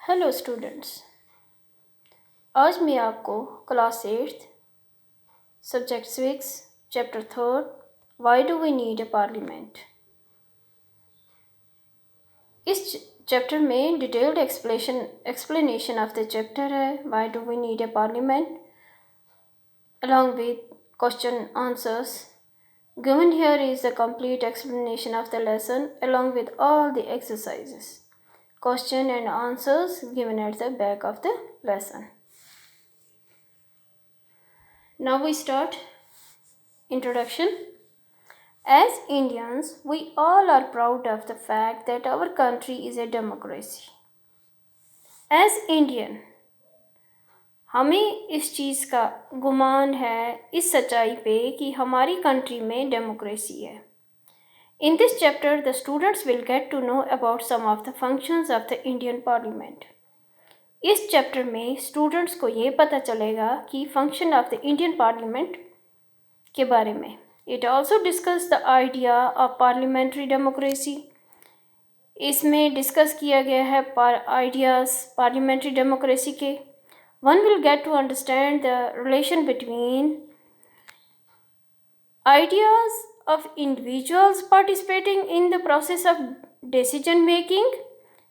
Hello students. आज मैं आपको class 8 subject 6 chapter 3 why do we need a parliament इस चैप्टर में detailed explanation of the chapter है why do we need a parliament along with question answers. Given here is the complete explanation of the lesson along with all the exercises. Question and answers given at the back of the lesson. Now we start. Introduction. As Indians, we all are proud of the fact that our country is a democracy. As Indian, हमें इस चीज़ का गुमान है इस सच्चाई पे कि हमारी country में डेमोक्रेसी है. In this chapter, the students will get to know about some of the functions of the Indian Parliament. इस चैप्टर में स्टूडेंट्स को ये पता चलेगा कि function of the Indian parliament के बारे में. It also discuss the idea of parliamentary democracy. इसमें डिस्कस किया गया है आइडियाज़ पार्लियामेंट्री डेमोक्रेसी के. One will get to understand the relation between ideas of individuals participating in the process of decision making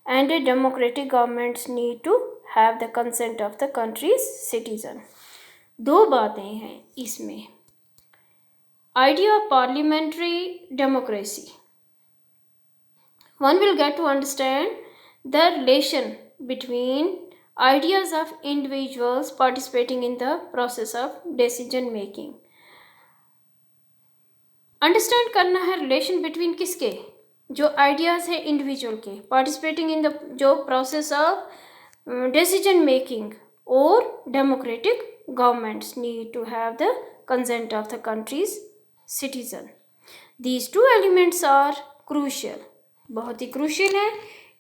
and a democratic government's need to have the consent of the country's citizen. दो बातें हैं इसमें. Idea of parliamentary democracy. One will get to understand the relation between ideas of individuals participating in the process of decision making. Understand करना है relation between किसके, जो ideas है individual के, पार्टिसिपेटिंग इन द जो प्रोसेस ऑफ डिसीजन मेकिंग और democratic governments need to have the consent of the countries citizen. These two elements are crucial, बहुत ही क्रूशियल है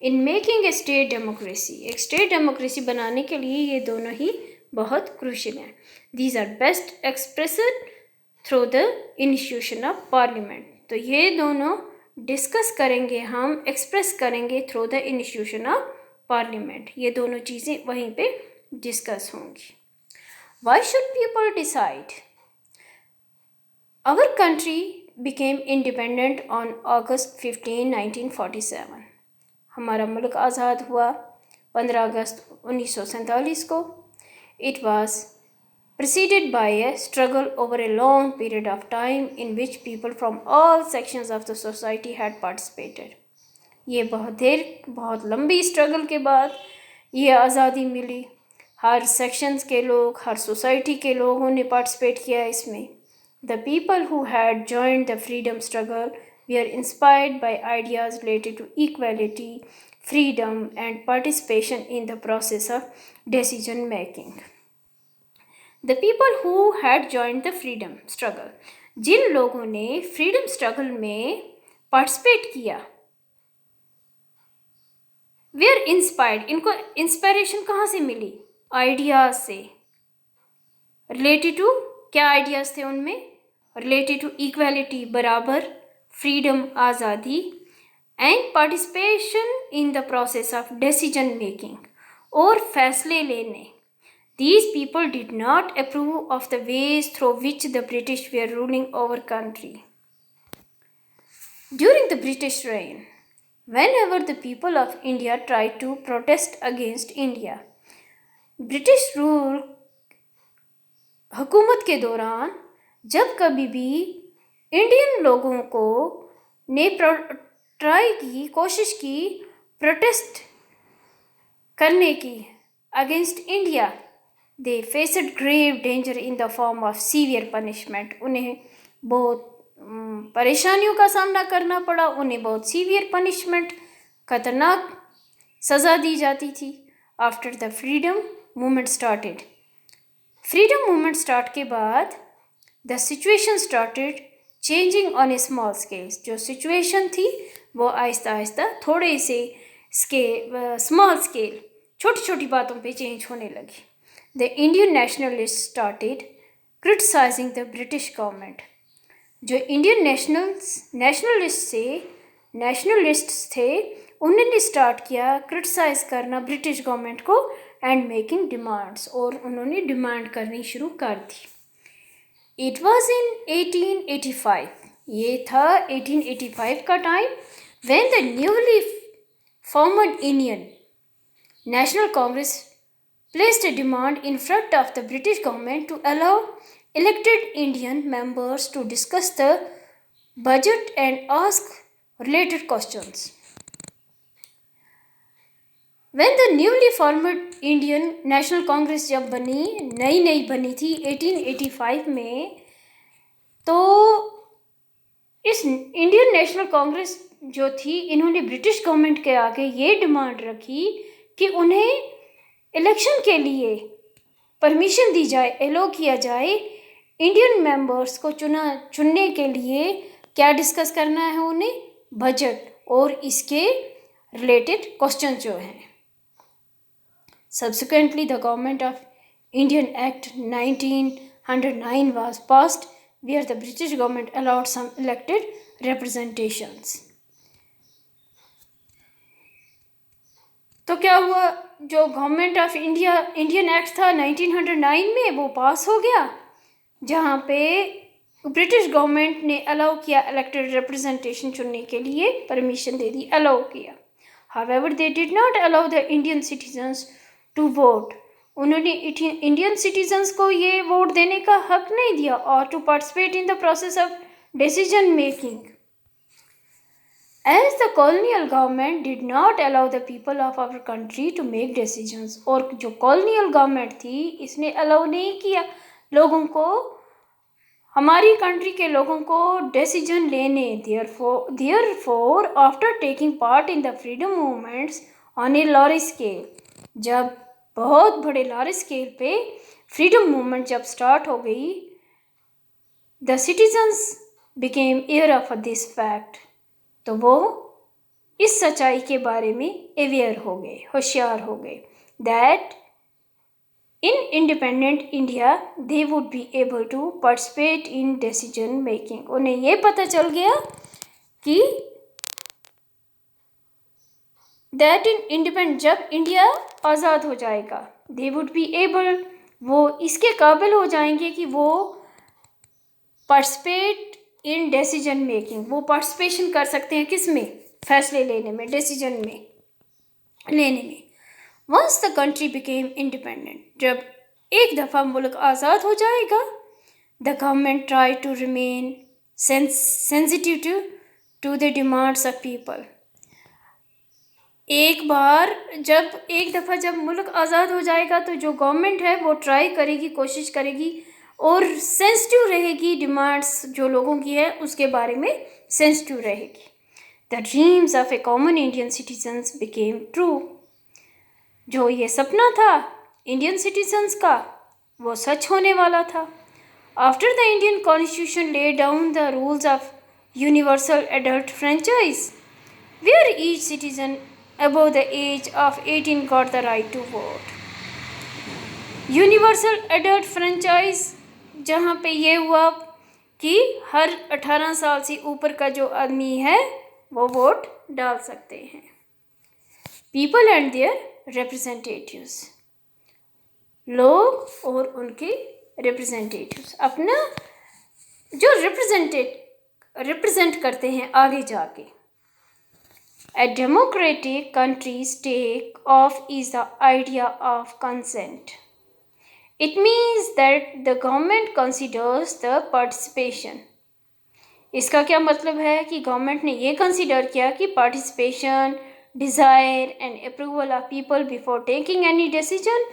in making a state democracy. एक state democracy बनाने के लिए ये दोनों ही बहुत क्रूशियल हैं. These are best expressed through the institution of parliament. तो ये दोनों डिस्कस करेंगे, हम एक्सप्रेस करेंगे through the institution of parliament. ये दोनों चीज़ें वहीं पे डिस्कस होंगी. Why should people decide? Our country became independent on August 15, 1947. हमारा मुल्क आज़ाद हुआ 15 अगस्त 1947 को. It was preceded by a struggle over a long period of time in which people from all sections of the society had participated. ये बहुत लंबी struggle के बाद ये आज़ादी मिली. हर सेक्शंस के लोग, हर सोसाइटी के लोगों ने पार्टिसिपेट किया इसमें. The people who had joined the freedom struggle were inspired by ideas related to equality, freedom and participation in the process of decision making. The people who had joined the freedom struggle, जिन लोगों ने freedom struggle में participate किया, वे are inspired. इनको inspiration कहाँ से मिली? Ideas से. Related to क्या ideas थे उनमें? रिलेटेड टू इक्वालिटी, बराबर, फ्रीडम, आज़ादी, and participation in the process of decision making, और फैसले लेने. These people did not approve of the ways through which the British were ruling our country. During the British reign, whenever the people of India tried to protest against India, British rule हुकूमत के दौरान जब कभी भी Indian लोगों को ने try की, कोशिश की प्रोटेस्ट करने की against India, they faced grave danger in the form of severe punishment. उन्हें बहुत परेशानियों का सामना करना पड़ा. उन्हें बहुत सीवियर पनिशमेंट, खतरनाक सज़ा दी जाती थी. After the freedom movement started, freedom movement start के बाद the situation started changing on A small scale. जो सिचुएशन थी वो आहिस्ता आहिस्ता थोड़े से स्मॉल स्केल, छोटी छोटी बातों पे चेंज होने लगी. The Indian nationalists started criticizing the British government. जो इंडियन नेशनलिस्ट थे उन्होंने स्टार्ट किया क्रिटिसाइज करना ब्रिटिश गवर्नमेंट को एंड मेकिंग डिमांड्स, और उन्होंने डिमांड करनी शुरू कर दी। इट वॉज इन 1885, ये था 1885 का time, when the newly formed Indian national Congress placed a demand in front of the British government to allow elected Indian members to discuss the budget and ask related questions. When the newly formed Indian National Congress जब नई बनी थी 1885 में, तो इस Indian national Congress जो थी, इन्होंने ब्रिटिश गवर्नमेंट के आगे ये डिमांड रखी कि उन्हें इलेक्शन के लिए परमिशन दी जाए, एलो किया जाए इंडियन मेंबर्स को चुनने के लिए। क्या डिस्कस करना है उन्हें? बजट और इसके रिलेटेड क्वेश्चन जो हैं। Subsequently the government of Indian act 1909 was passed where the British government allowed some elected representations. तो क्या हुआ, जो गवर्नमेंट ऑफ इंडियन एक्ट था 1909 में, वो पास हो गया, जहाँ पे ब्रिटिश गवर्नमेंट ने अलाउ किया इलेक्टेड रिप्रेजेंटेशन चुनने के लिए, परमिशन दे दी, अलाउ किया। However they did not allow the Indian citizens to vote, उन्होंने इंडियन सिटीजन्स को ये वोट देने का हक नहीं दिया, और to participate in the process of decision making. As the colonial government did not allow the people of our country to make decisions, और जो colonial government थी, इसने अलाउ नहीं किया लोगों को, हमारी कंट्री के लोगों को डिसीजन लेने। Therefore, after taking part in the freedom movements on a large scale, जब बहुत बड़े लार्ज स्केल पे फ्रीडम मूवमेंट जब स्टार्ट हो गई, the citizens became aware of this fact, तो वो इस सच्चाई के बारे में अवेयर हो गए, होशियार हो गए, that in independent India they would be able to participate in decision making. उन्हें ये पता चल गया कि दैट इन इंडिपेंडेंट, जब इंडिया आज़ाद हो जाएगा, दे वुड बी एबल, वो इसके काबिल हो जाएंगे कि वो पार्टिसिपेट इन डिसीजन मेकिंग, वो पार्टिसिपेशन कर सकते हैं किस में? फैसले लेने में, डिसीजन में लेने में। Once the country became independent, जब एक दफ़ा मुल्क आज़ाद हो जाएगा, the government try to remain sensitive to the demands of people. एक दफ़ा जब मुल्क आज़ाद हो जाएगा, तो जो गवर्नमेंट है वो ट्राई करेगी, कोशिश करेगी और सेंसिटिव रहेगी, डिमांड्स जो लोगों की है उसके बारे में सेंसिटिव रहेगी। The dreams of A common Indian citizens became true, जो ये सपना था इंडियन सिटीजन्स का, वो सच होने वाला था। After the Indian constitution lay down the rules of universal adult franchise, where each citizen above the age of 18 got the right to vote. Universal adult franchise, जहाँ पे ये हुआ कि हर 18 साल से ऊपर का जो आदमी है वो वोट डाल सकते हैं। पीपल एंड देयर रिप्रेजेंटेटिव्स, लोग और उनके रिप्रेजेंटेटिव्स अपना जो रिप्रेजेंट करते हैं आगे जाके। A democratic country's take off is the idea of consent. It means that the government considers the participation. इसका क्या मतलब है कि गवर्नमेंट ने ये कंसिडर किया कि participation, desire and approval of people before taking any decision,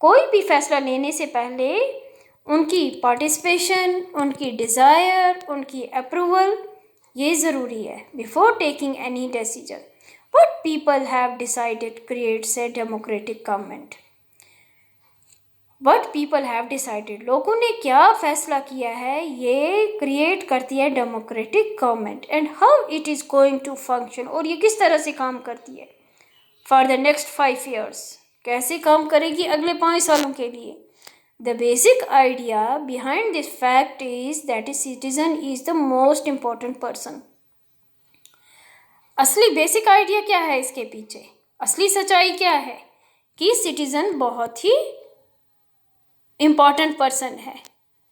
कोई भी फैसला लेने से पहले उनकी पार्टिसिपेशन, उनकी डिज़ायर, उनकी अप्रूवल ये ज़रूरी है। Before taking any decision, what people have decided creates a democratic government. What people have decided, लोगों ने क्या फैसला किया है, ये क्रिएट करती है democratic government. And how it is going to function, और ये किस तरह से काम करती है फॉर द नेक्स्ट 5 years, कैसे काम करेगी अगले 5 सालों के लिए। The basic idea behind this fact is that a citizen is the most important person. असली बेसिक आइडिया क्या है इसके पीछे? असली सच्चाई क्या है कि सिटीजन बहुत ही इम्पॉर्टेंट पर्सन है.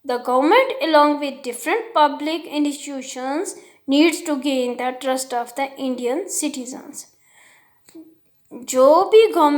The government along with different public institutions needs to gain the trust of the Indian citizens. जो भी गवर्नमेंट